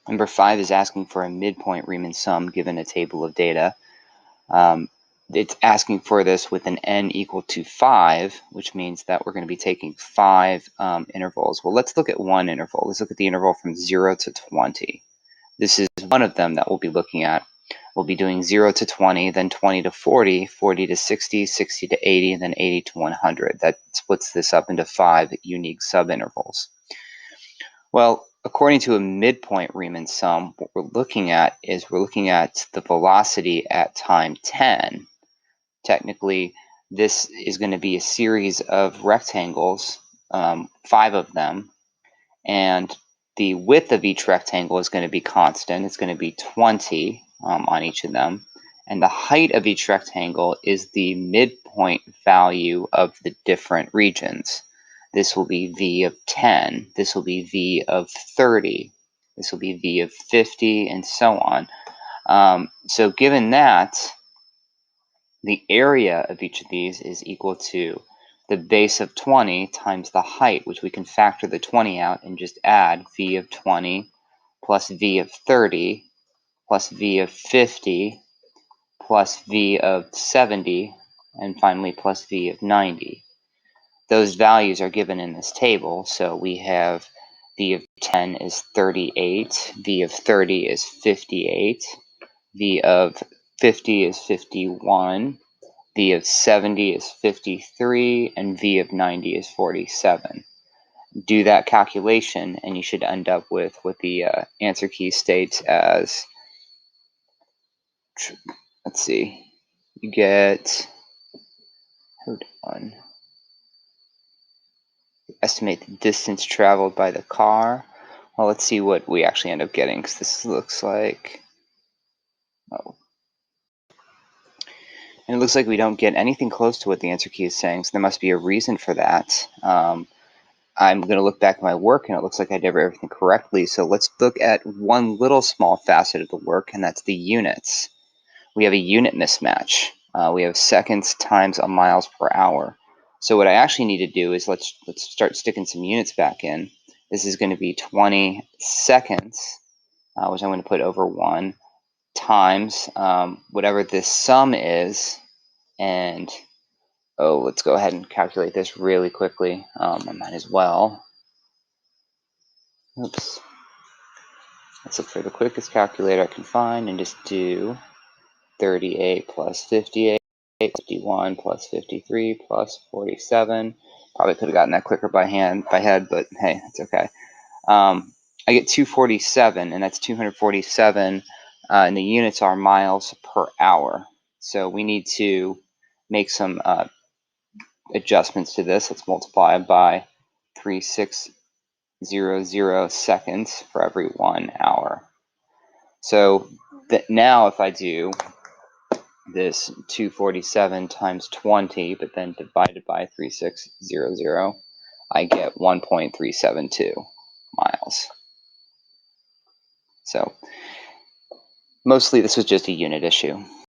Number 5 is asking for a midpoint Riemann sum given a table of data. It's asking for this with an n equal to 5, which means that we're going to be taking 5 intervals. Well, let's look at one interval. Let's look at the interval from 0 to 20. This is one of them that we'll be looking at. We'll be doing 0 to 20, then 20 to 40, 40 to 60, 60 to 80, and then 80 to 100. That splits this up into 5 unique subintervals. Well, according to a midpoint Riemann sum, what we're looking at is the velocity at time 10. Technically, this is going to be a series of rectangles, 5 of them, and the width of each rectangle is going to be constant. It's going to be 20 on each of them, and the height of each rectangle is the midpoint value of the different regions. This will be v of 10, this will be v of 30, this will be v of 50, and so on. So given that, the area of each of these is equal to the base of 20 times the height, which we can factor the 20 out and just add v of 20 plus v of 30 plus v of 50 plus v of 70, and finally plus v of 90. Those values are given in this table, so we have v of 10 is 38, v of 30 is 58, v of 50 is 51, v of 70 is 53, and v of 90 is 47. Do that calculation, and you should end up with what the answer key states as, let's see, you get, hold on, estimate the distance traveled by the car. Well, let's see what we actually end up getting, because this looks like, oh. And it looks like we don't get anything close to what the answer key is saying, so there must be a reason for that. I'm going to look back at my work, and it looks like I did everything correctly. So let's look at one little small facet of the work, and that's the units. We have a unit mismatch. We have seconds times a miles per hour. So what I actually need to do is let's start sticking some units back in. This is going to be 20 seconds, which I'm going to put over 1, times whatever this sum is, and oh, let's go ahead and calculate this really quickly. I might as well. Oops. Let's look for the quickest calculator I can find and just do 38 plus 58, 51 plus 53 plus 47. Probably could have gotten that quicker by head, but hey, it's okay. I get 247, and that's 247, and the units are miles per hour. So we need to make some adjustments to this. Let's multiply by 3600 seconds for every 1 hour. So now if I do this 247 times 20, but then divided by 3600, I get 1.372 miles. So mostly this was just a unit issue.